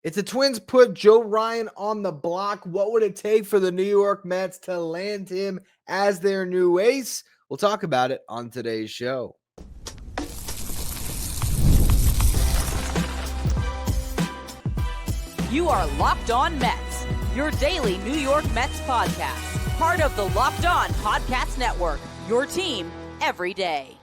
If the Twins put Joe Ryan on the block, what would it take for the New York Mets to land him as their new ace? We'll talk about it on today's show. You are Locked On Mets, your daily New York Mets podcast. Part of the Locked On Podcast Network, your team every day.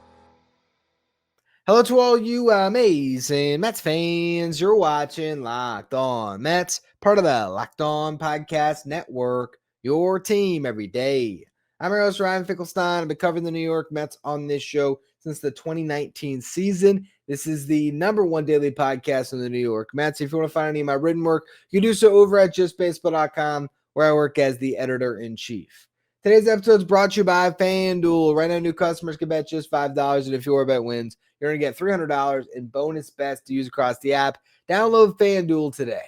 Hello to all you amazing Mets fans. You're watching Locked On Mets, part of the Locked On Podcast Network, your team every day. I'm your host, Ryan Finkelstein. I've been covering the New York Mets on this show since the 2019 season. This is the number one daily podcast on the New York Mets. If you want to find any of my written work, you can do so over at justbaseball.com, where I work as the editor-in-chief. Today's episode is brought to you by FanDuel. Right now, new customers can bet just $5, and if your bet wins, you're going to get $300 in bonus bets to use across the app. Download FanDuel today.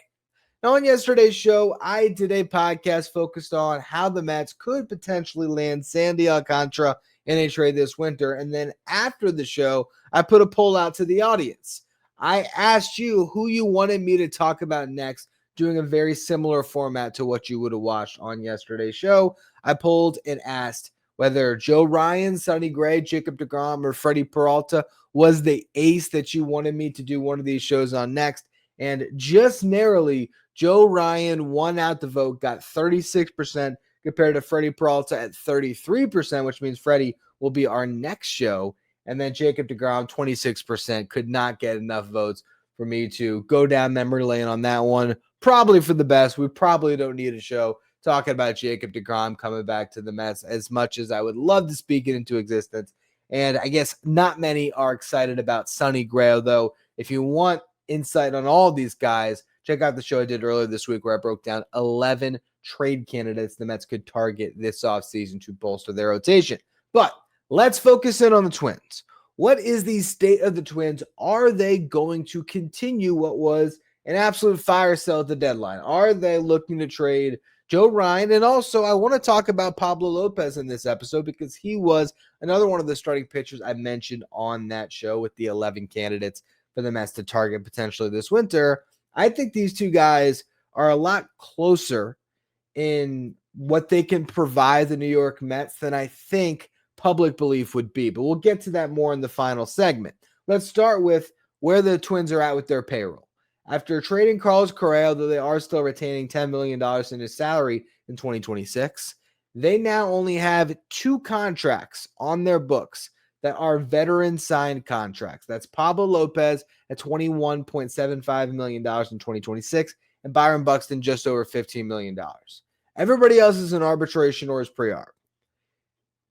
Now, on yesterday's show, I did a podcast focused on how the Mets could potentially land Sandy Alcantara in a trade this winter. And then after the show, I put a poll out to the audience. I asked you who you wanted me to talk about next, doing a very similar format to what you would have watched on yesterday's show. I polled and asked whether Joe Ryan, Sonny Gray, Jacob deGrom, or Freddie Peralta was the ace that you wanted me to do one of these shows on next. And just narrowly, Joe Ryan won out the vote, got 36% compared to Freddie Peralta at 33%, which means Freddie will be our next show. And then Jacob deGrom, 26%, could not get enough votes for me to go down memory lane on that one. Probably for the best. We probably don't need a show talking about Jacob deGrom coming back to the Mets as much as I would love to speak it into existence. And I guess not many are excited about Sonny Gray, although if you want insight on all these guys, check out the show I did earlier this week where I broke down 11 trade candidates the Mets could target this offseason to bolster their rotation. But let's focus in on the Twins. What is the state of the Twins? Are they going to continue what was an absolute fire sale at the deadline? Are they looking to trade Joe Ryan? And also, I want to talk about Pablo Lopez in this episode because he was another one of the starting pitchers I mentioned on that show with the 11 candidates for the Mets to target potentially this winter. I think these two guys are a lot closer in what they can provide the New York Mets than I think public belief would be. But we'll get to that more in the final segment. Let's start with where the Twins are at with their payroll. After trading Carlos Correa, though they are still retaining $10 million in his salary in 2026, they now only have two contracts on their books that are veteran-signed contracts. That's Pablo Lopez at $21.75 million in 2026 and Byron Buxton just over $15 million. Everybody else is in arbitration or is pre-arb.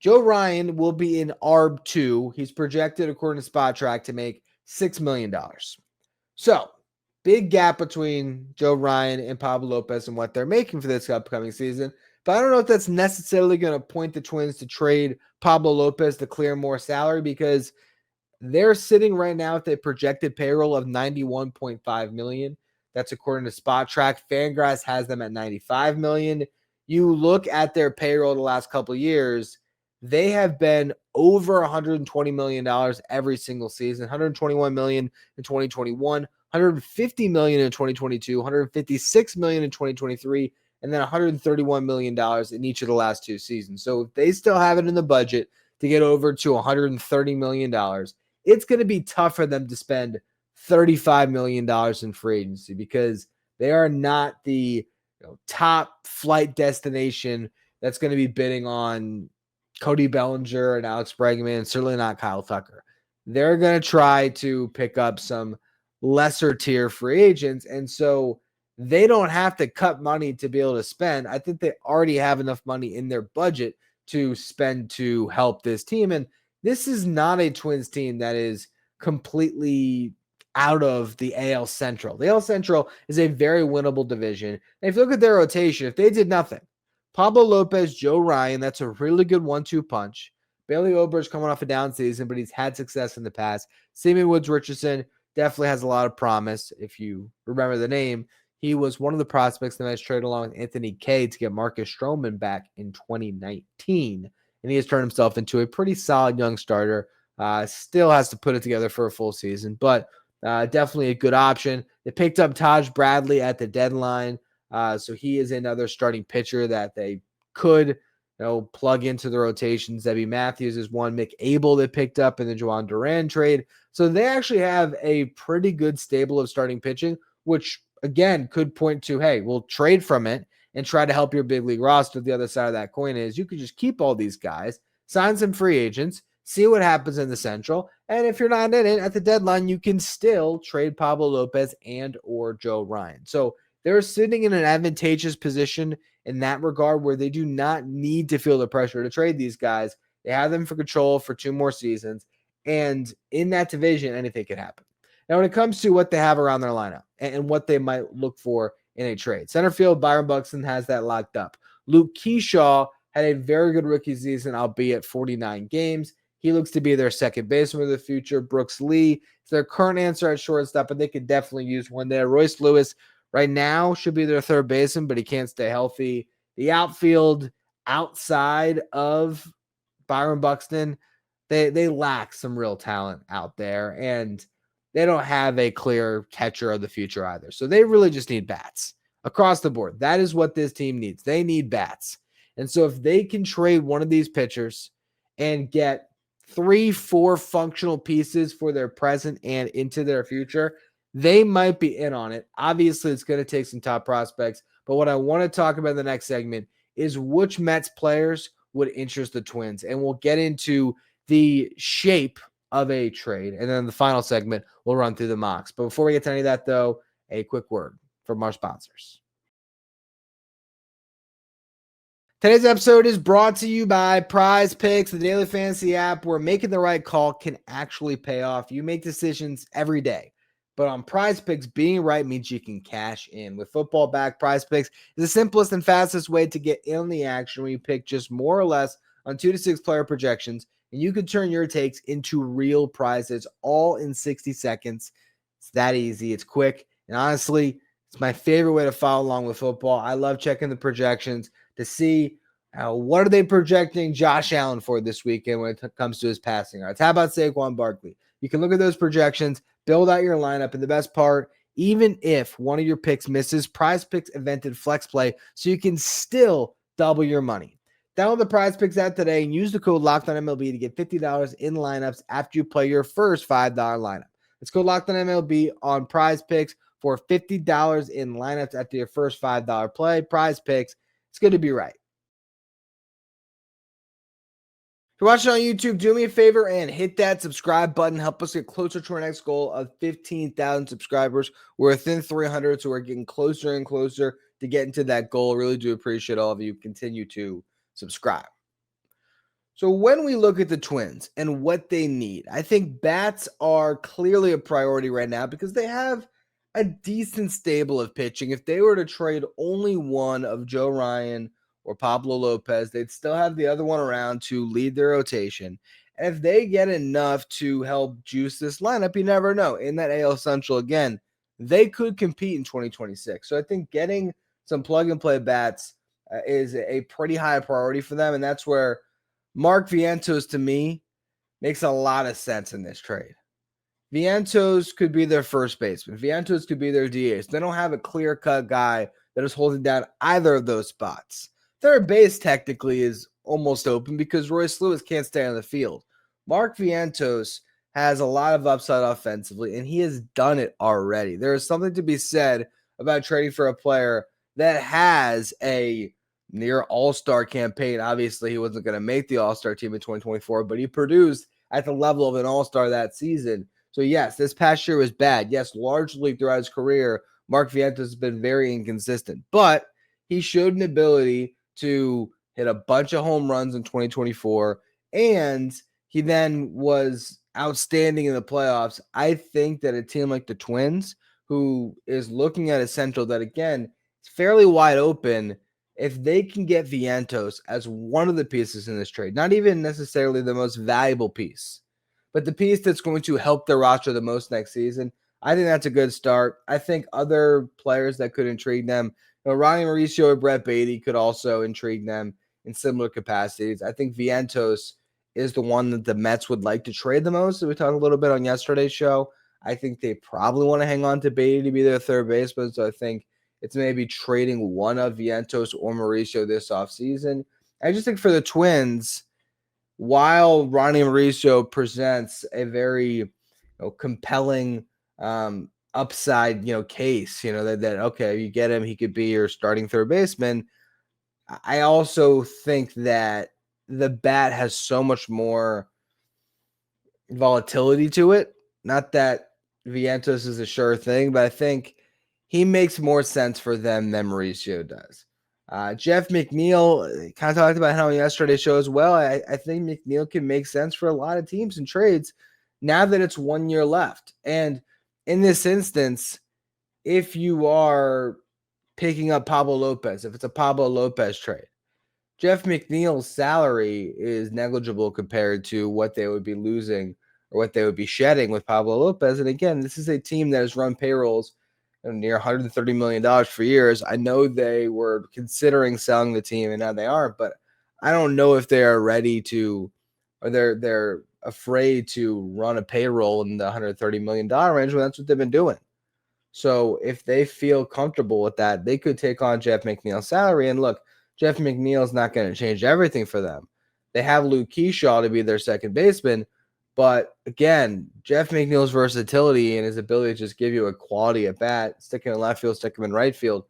Joe Ryan will be in ARB 2. He's projected, according to Spot Track, to make $6 million. So, big gap between Joe Ryan and Pablo Lopez and what they're making for this upcoming season. But I don't know if that's necessarily going to point the Twins to trade Pablo Lopez to clear more salary because they're sitting right now with a projected payroll of $91.5 million. That's according to Spot Track. Fangraphs has them at $95 million. You look at their payroll the last couple of years, they have been over $120 million every single season. $121 million in 2021, $150 million in 2022, $156 million in 2023, and then $131 million in each of the last two seasons. So if they still have it in the budget to get over to $130 million, it's going to be tough for them to spend $35 million in free agency because they are not the top flight destination that's going to be bidding on Cody Bellinger and Alex Bregman, and certainly not Kyle Tucker. They're going to try to pick up some lesser tier free agents, and so they don't have to cut money to be able to spend. I think they already have enough money in their budget to spend to help this team, and this is not a Twins team that is completely out of the AL Central. The AL Central is a very winnable division, and if you look at their rotation, if they did nothing, Pablo Lopez, Joe Ryan, that's a really good 1-2 punch. Bailey Ober's coming off a down season, but he's had success in the past. Simeon Woods-Richardson definitely has a lot of promise. If you remember the name, he was one of the prospects the Mets traded along with Anthony Kay to get Marcus Stroman back in 2019. And he has turned himself into a pretty solid young starter. Still has to put it together for a full season, but Definitely a good option. They picked up Taj Bradley at the deadline. So he is another starting pitcher that they could plug into the rotations. Debbie Matthews is one. McNeil they picked up in the Juan Duran trade. So they actually have a pretty good stable of starting pitching, which again could point to, hey, we'll trade from it and try to help your big league roster. The other side of that coin is you could just keep all these guys, sign some free agents, see what happens in the Central, and if you're not in it at the deadline, you can still trade Pablo Lopez and or Joe Ryan. So they're sitting in an advantageous position in that regard where they do not need to feel the pressure to trade these guys. They have them for control for 2 more seasons, and in that division, anything can happen. Now, when it comes to what they have around their lineup and what they might look for in a trade, center field, Byron Buxton has that locked up. Luke Keyshaw had a very good rookie season, albeit 49 games. He looks to be their second baseman of the future. Brooks Lee is their current answer at shortstop, but they could definitely use one there. Royce Lewis right now should be their third baseman, but he can't stay healthy. The outfield outside of Byron Buxton, they lack some real talent out there, and they don't have a clear catcher of the future either. So they really just need bats across the board. That is what this team needs. They need bats. And so if they can trade one of these pitchers and get 3-4 functional pieces for their present and into their future, they might be in on it. Obviously, it's going to take some top prospects. But what I want to talk about in the next segment is which Mets players would interest the Twins. And we'll get into the shape of a trade. And then the final segment, we'll run through the mocks. But before we get to any of that, though, a quick word from our sponsors. Today's episode is brought to you by Prize Picks, the daily fantasy app where making the right call can actually pay off. You make decisions every day, but on Prize Picks, being right means you can cash in. With football back, Prize Picks is the simplest and fastest way to get in on the action where you pick just more or less on 2 to 6 player projections, and you can turn your takes into real prizes all in 60 seconds. It's that easy. It's quick, and honestly, it's my favorite way to follow along with football. I love checking the projections to see what are they projecting Josh Allen for this weekend when it comes to his passing yards. How about Saquon Barkley? You can look at those projections, build out your lineup, and the best part, even if one of your picks misses, Prize Picks invented Flex Play, so you can still double your money. Download the Prize Picks app today and use the code LOCKEDONMLB to get $50 in lineups after you play your first $5 lineup. It's code LOCKEDONMLB on Prize Picks for $50 in lineups after your first $5 play. Prize Picks. It's good to be right. If you're watching on YouTube, do me a favor and hit that subscribe button. Help us get closer to our next goal of 15,000 subscribers. We're within 300, so we're getting closer and closer to getting to that goal. Really do appreciate all of you. Continue to subscribe. So when we look at the Twins and what they need, I think bats are clearly a priority right now because they have a decent stable of pitching. If they were to trade only one of Joe Ryan or Pablo Lopez, they'd still have the other one around to lead their rotation. And if they get enough to help juice this lineup, you never know. In that AL Central, again, they could compete in 2026. So I think getting some plug-and-play bats is a pretty high priority for them, and that's where Mark Vientos, to me, makes a lot of sense in this trade. Vientos could be their first baseman. Vientos could be their DH. They don't have a clear-cut guy that is holding down either of those spots. Third base technically is almost open because Royce Lewis can't stay on the field. Mark Vientos has a lot of upside offensively, and he has done it already. There is something to be said about trading for a player that has a near all-star campaign. Obviously, he wasn't going to make the all-star team in 2024, but he produced at the level of an all-star that season. So yes, this past year was bad. Yes, largely throughout his career, Mark Vientos has been very inconsistent, but he showed an ability to hit a bunch of home runs in 2024, and he then was outstanding in the playoffs. I think that a team like the Twins, who is looking at a Central that, again, is fairly wide open, if they can get Vientos as one of the pieces in this trade, not even necessarily the most valuable piece, but the piece that's going to help their roster the most next season, I think that's a good start. I think other players that could intrigue them, Ronnie Mauricio or Brett Beatty could also intrigue them in similar capacities. I think Vientos is the one that the Mets would like to trade the most. We talked a little bit on yesterday's show. I think they probably want to hang on to Beatty to be their third baseman. So I think it's maybe trading one of Vientos or Mauricio this offseason. I just think for the Twins, while Ronnie Mauricio presents a very compelling upside, case, that okay, you get him, he could be your starting third baseman. I also think that the bat has so much more volatility to it. Not that Vientos is a sure thing, but I think he makes more sense for them than Mauricio does. Jeff McNeil kind of talked about how yesterday's show as well. I think McNeil can make sense for a lot of teams and trades now that it's 1 year left. And in this instance, if you are picking up Pablo Lopez, if it's a Pablo Lopez trade, Jeff McNeil's salary is negligible compared to what they would be losing or what they would be shedding with Pablo Lopez. And again, this is a team that has run payrolls near $130 million for years. I know they were considering selling the team and now they aren't, but I don't know if they are ready to, or they're afraid to run a payroll in the $130 million range when that's what they've been doing. So if they feel comfortable with that, they could take on Jeff McNeil's salary. And look, Jeff McNeil's not going to change everything for them. They have Luke Keyshaw to be their second baseman. But again, Jeff McNeil's versatility and his ability to just give you a quality at bat, stick him in left field, stick him in right field,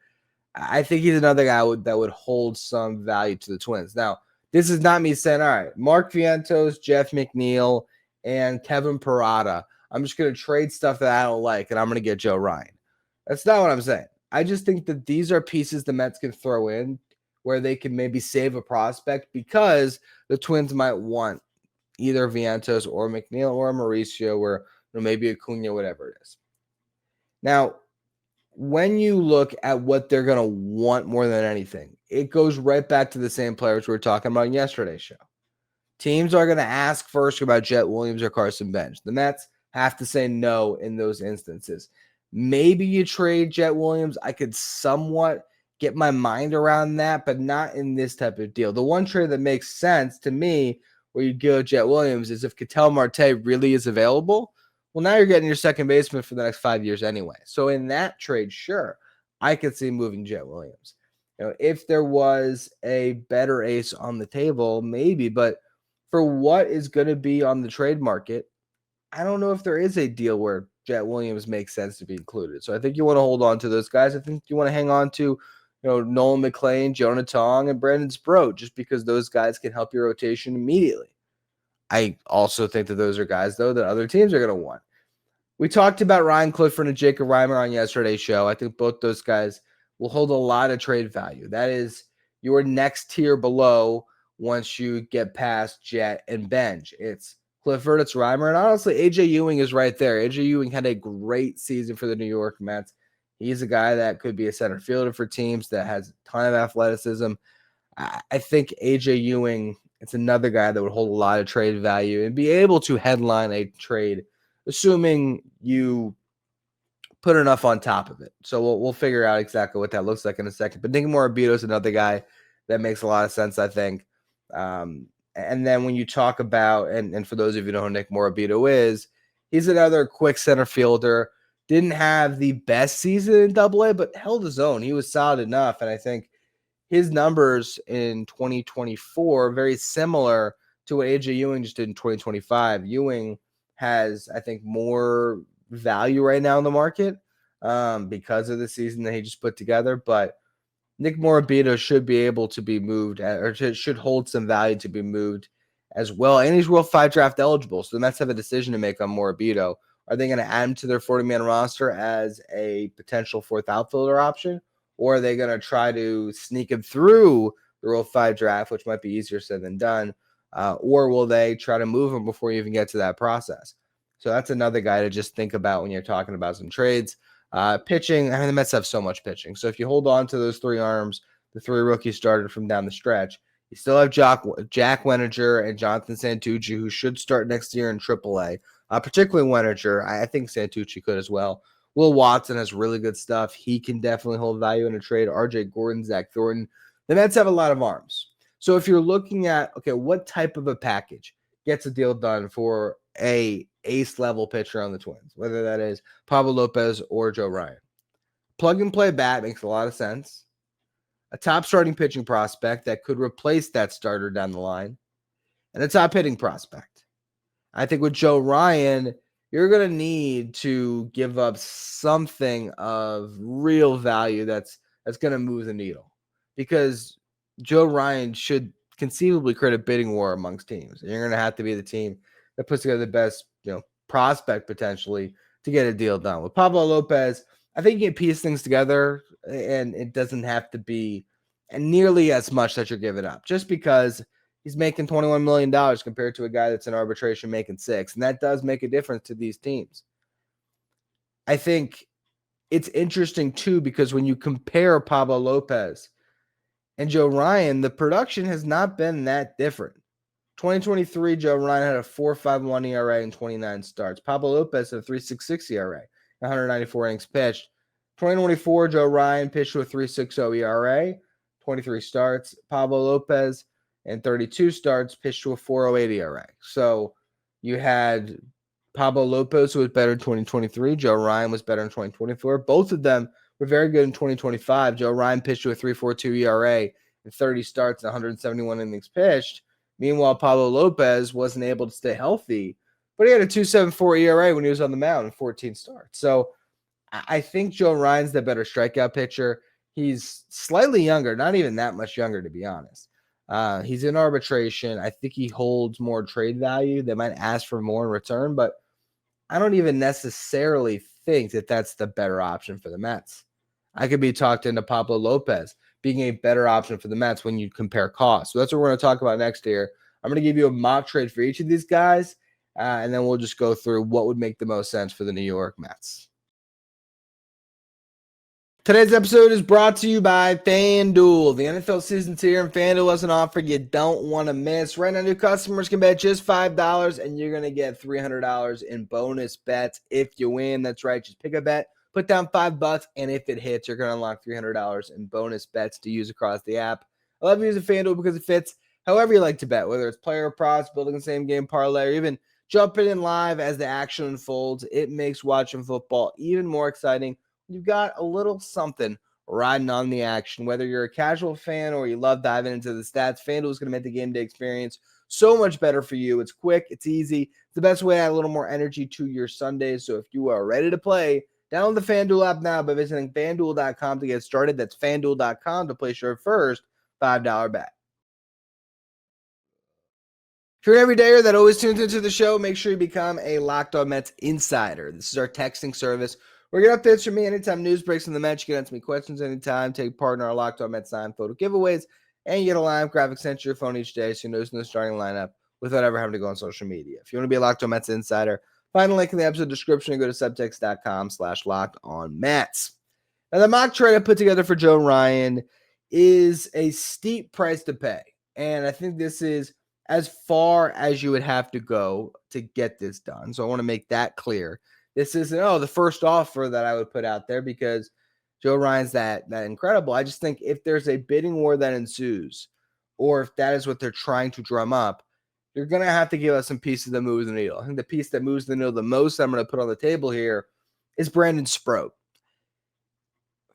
I think he's another guy that would hold some value to the Twins. Now, this is not me saying, all right, Mark Vientos, Jeff McNeil, and Kevin Parada, I'm just going to trade stuff that I don't like, and I'm going to get Joe Ryan. That's not what I'm saying. I just think that these are pieces the Mets can throw in where they can maybe save a prospect because the Twins might want either Vientos or McNeil or Mauricio or maybe Acuna, whatever it is. Now, when you look at what they're going to want more than anything, it goes right back to the same players we were talking about in yesterday's show. Teams are going to ask first about Jet Williams or Carson Bench. The Mets have to say no in those instances. Maybe you trade Jet Williams. I could somewhat get my mind around that, but not in this type of deal. The one trade that makes sense to me where you go Jet Williams is if Ketel Marte really is available. Well, now you're getting your second baseman for the next 5 years anyway. So in that trade, sure, I could see moving Jet Williams. If there was a better ace on the table, maybe, but for what is going to be on the trade market, I don't know if there is a deal where Jet Williams makes sense to be included. So I think you want to hold on to those guys. I think you want to hang on to, Nolan McLean, Jonah Tong, and Brandon Sproat, just because those guys can help your rotation immediately. I also think that those are guys, though, that other teams are going to want. We talked about Ryan Clifford and Jacob Reimer on yesterday's show. I think both those guys will hold a lot of trade value. That is your next tier below once you get past Jet and Bench. It's Clifford, it's Reimer, and honestly, AJ Ewing is right there. AJ Ewing had a great season for the New York Mets. He's a guy that could be a center fielder for teams that has a ton of athleticism. I think AJ Ewing, it's another guy that would hold a lot of trade value and be able to headline a trade, assuming you put enough on top of it. So we'll figure out exactly what that looks like in a second. But Nick Morabito is another guy that makes a lot of sense, I think. And then when you talk about, and for those of you who know who Nick Morabito is, he's another quick center fielder. Didn't have the best season in Double-A, but held his own. He was solid enough, and I think his numbers in 2024 are very similar to what AJ Ewing just did in 2025. Ewing has, I think, more value right now in the market because of the season that he just put together, but Nick Morabito should be able to be moved, or should hold some value to be moved as well. And he's Rule 5 draft eligible, so the Mets have a decision to make on Morabito. Are they going to add him to their 40-man roster as a potential fourth outfielder option, or are they going to try to sneak him through the Rule 5 draft, which might be easier said than done, or will they try to move him before you even get to that process? So that's another guy to just think about when you're talking about some trades. Pitching, the Mets have so much pitching. So if you hold on to those three arms, the three rookies started from down the stretch, you still have Jack Weninger and Jonathan Santucci, who should start next year in AAA. Particularly Weninger. I think Santucci could as well. Will Watson has really good stuff. He can definitely hold value in a trade. RJ Gordon, Zach Thornton. The Mets have a lot of arms. So if you're looking at, okay, what type of a package gets a deal done for a ace-level pitcher on the Twins, whether that is Pablo Lopez or Joe Ryan. Plug-and-play bat makes a lot of sense. A top starting pitching prospect that could replace that starter down the line, and a top hitting prospect. I think with Joe Ryan, you're going to need to give up something of real value that's going to move the needle, because Joe Ryan should conceivably create a bidding war amongst teams. And you're going to have to be the team that puts together the best, prospect potentially to get a deal done. With Pablo Lopez, I think you can piece things together, and it doesn't have to be nearly as much that you're giving up, just because he's making $21 million compared to a guy that's in arbitration making $6 million. And that does make a difference to these teams. I think it's interesting too, because when you compare Pablo Lopez and Joe Ryan, the production has not been that different. 2023, Joe Ryan had a 4.51 ERA in 29 starts. Pablo Lopez had a 3.66 ERA, 194 innings pitched. 2024, Joe Ryan pitched with a 3.60 ERA, 23 starts. Pablo Lopez and 32 starts pitched to a 4.08 ERA. So you had Pablo Lopez, who was better in 2023. Joe Ryan was better in 2024. Both of them were very good in 2025. Joe Ryan pitched to a 3.42 ERA in 30 starts and 171 innings pitched. Meanwhile, Pablo Lopez wasn't able to stay healthy, but he had a 2.74 ERA when he was on the mound in 14 starts. So I think Joe Ryan's the better strikeout pitcher. He's slightly younger, not even that much younger, to be honest. He's in arbitration. I think he holds more trade value. They might ask for more in return, but I don't even necessarily think that that's the better option for the Mets. I could be talked into Pablo Lopez being a better option for the Mets when you compare costs. So that's what we're going to talk about next year. I'm going to give you a mock trade for each of these guys, and then we'll just go through what would make the most sense for the New York Mets. Today's episode is brought to you by FanDuel. The NFL season's here, and FanDuel has an offer you don't want to miss. Right now, new customers can bet just $5, and you're going to get $300 in bonus bets if you win. That's right. Just pick a bet, put down $5, and if it hits, you're going to unlock $300 in bonus bets to use across the app. I love using FanDuel because it fits however you like to bet, whether it's player props, building the same game parlay, or even jumping in live as the action unfolds. It makes watching football even more exciting. You've got a little something riding on the action. Whether you're a casual fan or you love diving into the stats, FanDuel is going to make the game day experience so much better for you. It's quick, it's easy. It's the best way to add a little more energy to your Sundays. So if you are ready to play, download the FanDuel app now by visiting FanDuel.com to get started. That's FanDuel.com to place your first $5 bet. If you're an everydayer that always tunes into the show, make sure you become a Locked On Mets insider. This is our texting service. We're going to updates from me anytime news breaks in the Mets. You can answer me questions anytime. Take part in our Locked On Mets signed photo giveaways. And you get a live graphic sent to your phone each day so you know who's in the starting lineup without ever having to go on social media. If you want to be a Locked On Mets insider, find a link in the episode description and go to subtext.com/LockedOnMets. Now, the mock trade I put together for Joe Ryan is a steep price to pay. And I think this is as far as you would have to go to get this done. So I want to make that clear. This isn't, the first offer that I would put out there because Joe Ryan's that incredible. I just think if there's a bidding war that ensues, or if that is what they're trying to drum up, you're going to have to give us some pieces that move the needle. I think the piece that moves the needle the most I'm going to put on the table here is Brandon Sproat.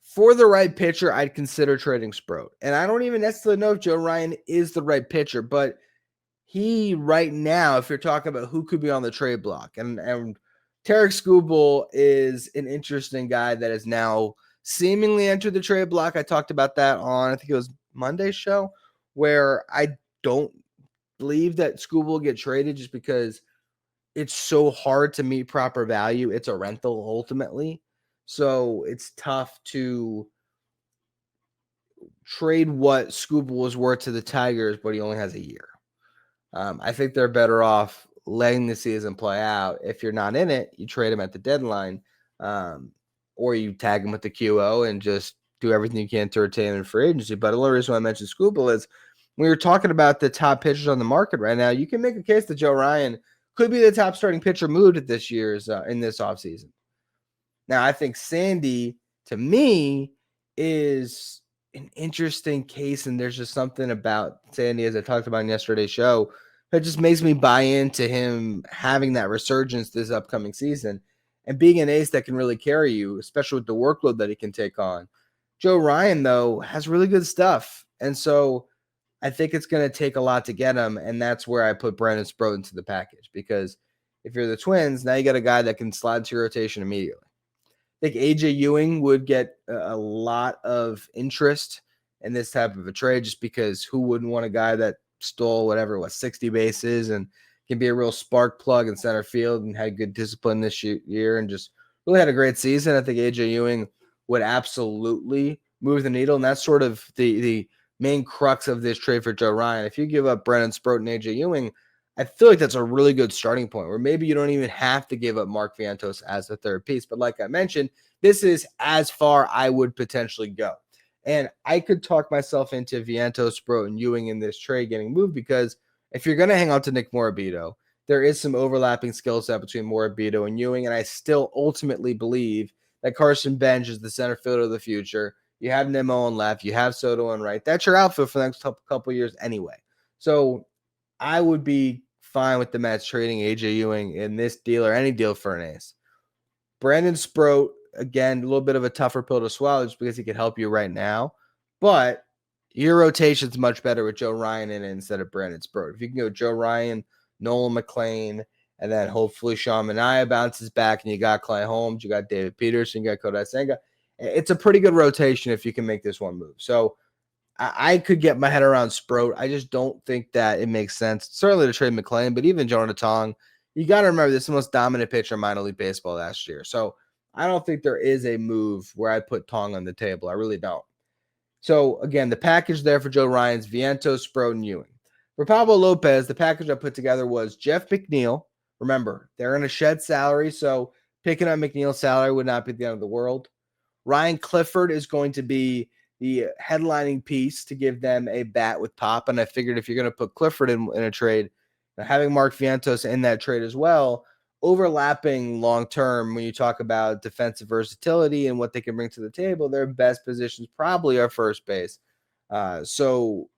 For the right pitcher, I'd consider trading Sproat. And I don't even necessarily know if Joe Ryan is the right pitcher, but he right now, if you're talking about who could be on the trade block, and Tarek Skubal is an interesting guy that has now seemingly entered the trade block. I talked about that on, I think it was Monday's show, where I don't believe that Skubal will get traded just because it's so hard to meet proper value. It's a rental ultimately. So it's tough to trade what Skubal was worth to the Tigers, but he only has a year. I think they're better off letting the season play out. If you're not in it, you trade him at the deadline, or you tag him with the QO and just do everything you can to retain him in free agency. But the only reason why I mentioned Skubal is when you're talking about the top pitchers on the market right now, you can make a case that Joe Ryan could be the top starting pitcher moved at this year's in this offseason. Now, I think Sandy, to me, is an interesting case, and there's just something about Sandy, as I talked about in yesterday's show, It just makes me buy into him having that resurgence this upcoming season and being an ace that can really carry you, especially with the workload that he can take on. Joe Ryan, though, has really good stuff. And so I think it's going to take a lot to get him. And that's where I put Brandon Sproat into the package, because if you're the Twins, now you got a guy that can slide to your rotation immediately. I think AJ Ewing would get a lot of interest in this type of a trade, just because who wouldn't want a guy that stole whatever it was, 60 bases, and can be a real spark plug in center field and had good discipline this year and just really had a great season. I think AJ Ewing would absolutely move the needle, and that's sort of the main crux of this trade for Joe Ryan. If you give up Brandon Sproat and AJ Ewing, I feel like that's a really good starting point where maybe you don't even have to give up Mark Vientos as the third piece. But like I mentioned, this is as far I would potentially go. And I could talk myself into Vientos, Sproat, and Ewing in this trade getting moved, because if you're going to hang on to Nick Morabito, there is some overlapping skill set between Morabito and Ewing. And I still ultimately believe that Carson Bench is the center fielder of the future. You have Nimmo on left. You have Soto on right. That's your outfield for the next couple years anyway. So I would be fine with the Mets trading AJ Ewing in this deal or any deal for an ace. Brandon Sproat, again, a little bit of a tougher pill to swallow just because he could help you right now. But your rotation's much better with Joe Ryan in it instead of Brandon Sproat. If you can go Joe Ryan, Nolan McLean, and then hopefully Sean Manaea bounces back, and you got Clay Holmes, you got David Peterson, you got Kodai Senga. It's a pretty good rotation if you can make this one move. So I could get my head around Sproat. I just don't think that it makes sense, certainly to trade McLean, but even Jonah Tong, you got to remember this is the most dominant pitcher in minor league baseball last year. So I don't think there is a move where I put Tong on the table. I really don't. So again, the package there for Joe Ryan's Vientos, Sproat, and Ewing. For Pablo Lopez, the package I put together was Jeff McNeil. Remember, they're going to shed salary, so picking up McNeil's salary would not be the end of the world. Ryan Clifford is going to be the headlining piece to give them a bat with pop. And I figured if you're going to put Clifford in a trade, having Mark Vientos in that trade as well, overlapping long-term when you talk about defensive versatility and what they can bring to the table, their best positions probably are first base. So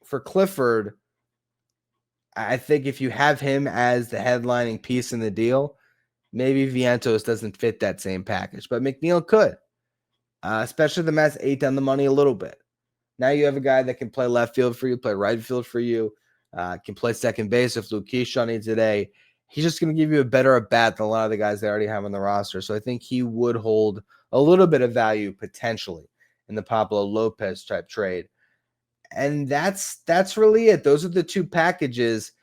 for Clifford, I think if you have him as the headlining piece in the deal, maybe Vientos doesn't fit that same package, but McNeil could. Especially the Mets ate down the money a little bit. Now you have a guy that can play left field for you, play right field for you, can play second base if Luke Keyshawn needs today. He's just going to give you a better at bat than a lot of the guys they already have on the roster. So I think he would hold a little bit of value potentially in the Pablo Lopez type trade. And that's really it. Those are the two packages.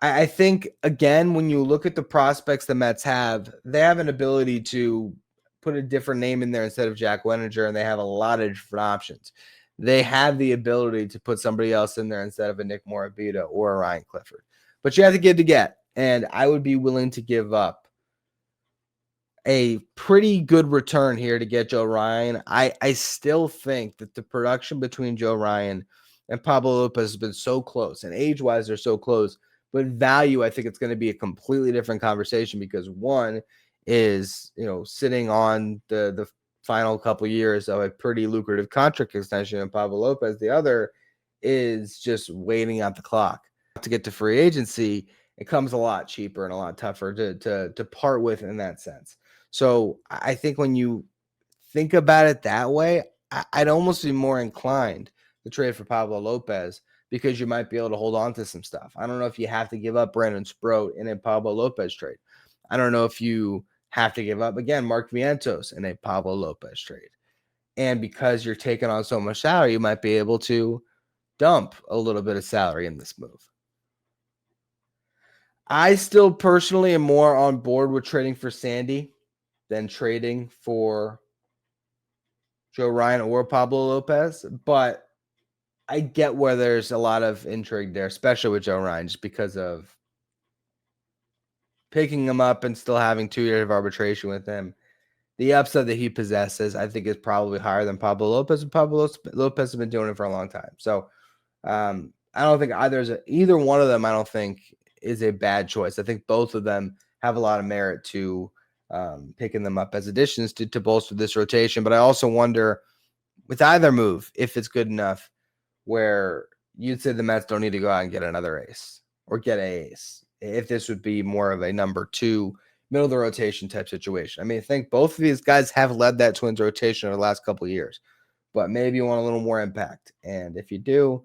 I think, again, when you look at the prospects the Mets have, they have an ability to put a different name in there instead of Jack Wenninger, and they have a lot of different options. They have the ability to put somebody else in there instead of a Nick Morabito or a Ryan Clifford. But you have to give to get, and I would be willing to give up a pretty good return here to get Joe Ryan. I still think that the production between Joe Ryan and Pablo Lopez has been so close, and age-wise they're so close, but value, I think it's going to be a completely different conversation, because one is, sitting on the final couple years of a pretty lucrative contract extension in Pablo Lopez. The other is just waiting out the clock to get to free agency. It comes a lot cheaper and a lot tougher to part with in that sense. So I think when you think about it that way, I'd almost be more inclined to trade for Pablo Lopez, because you might be able to hold on to some stuff. I don't know if you have to give up Brandon Sproat in a Pablo Lopez trade. I don't know if you have to give up, again, Mark Vientos in a Pablo Lopez trade. And because you're taking on so much salary, you might be able to dump a little bit of salary in this move. I still personally am more on board with trading for Sandy than trading for Joe Ryan or Pablo Lopez, but I get where there's a lot of intrigue there, especially with Joe Ryan, just because of picking him up and still having 2 years of arbitration with him. The upside that he possesses, I think, is probably higher than Pablo Lopez. And Pablo Lopez has been doing it for a long time. So I don't think either one of them, I don't think, is a bad choice. I think both of them have a lot of merit to picking them up as additions to bolster this rotation. But I also wonder, with either move, if it's good enough where you'd say the Mets don't need to go out and get another ace. or get an ace, if this would be more of a number 2, middle of the rotation type situation. I mean, I think both of these guys have led that Twins rotation over the last couple of years, but maybe you want a little more impact. And if you do,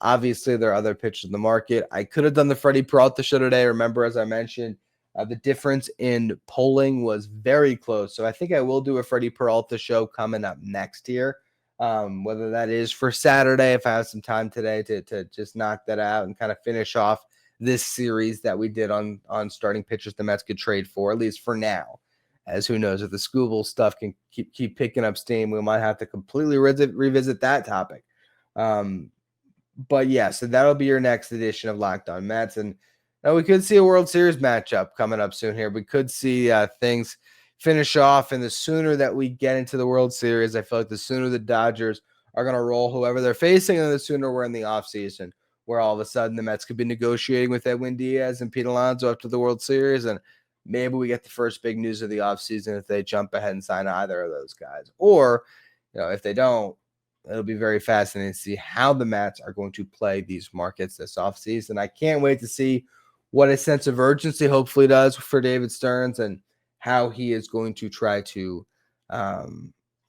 obviously there are other pitchers in the market. I could have done the Freddie Peralta show today. Remember, as I mentioned, the difference in polling was very close. So I think I will do a Freddie Peralta show coming up next year. Whether that is for Saturday, if I have some time today to just knock that out and kind of finish off this series that we did on starting pitchers the Mets could trade for, at least for now. As who knows, if the Scooble stuff can keep picking up steam, we might have to completely revisit that topic. But yeah, so that'll be your next edition of Locked On Mets. And we could see a World Series matchup coming up soon here. We could see things finish off, and the sooner that we get into the World Series, I feel like the sooner the Dodgers are going to roll whoever they're facing, and the sooner we're in the offseason, where all of a sudden the Mets could be negotiating with Edwin Diaz and Pete Alonso up to the World Series, and maybe we get the first big news of the offseason if they jump ahead and sign either of those guys. Or, if they don't, it'll be very fascinating to see how the Mets are going to play these markets this offseason. I can't wait to see what a sense of urgency hopefully does for David Stearns and how he is going to try to,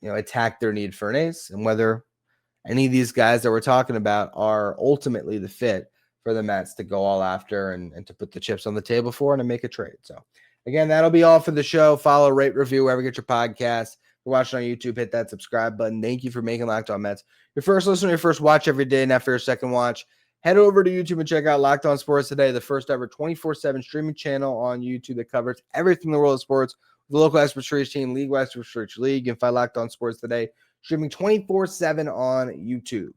attack their need for an ace, and whether any of these guys that we're talking about are ultimately the fit for the Mets to go all after and to put the chips on the table for and to make a trade. So, again, that'll be all for the show. Follow, rate, review, wherever you get your podcast. If you're watching on YouTube, hit that subscribe button. Thank you for making Locked On Mets your first listen, your first watch every day, and after your second watch, head over to YouTube and check out Locked On Sports Today, the first ever 24/7 streaming channel on YouTube that covers everything in the world of sports. The local experts for each team, league-wise for each league. You can find Locked On Sports Today streaming 24/7 on YouTube.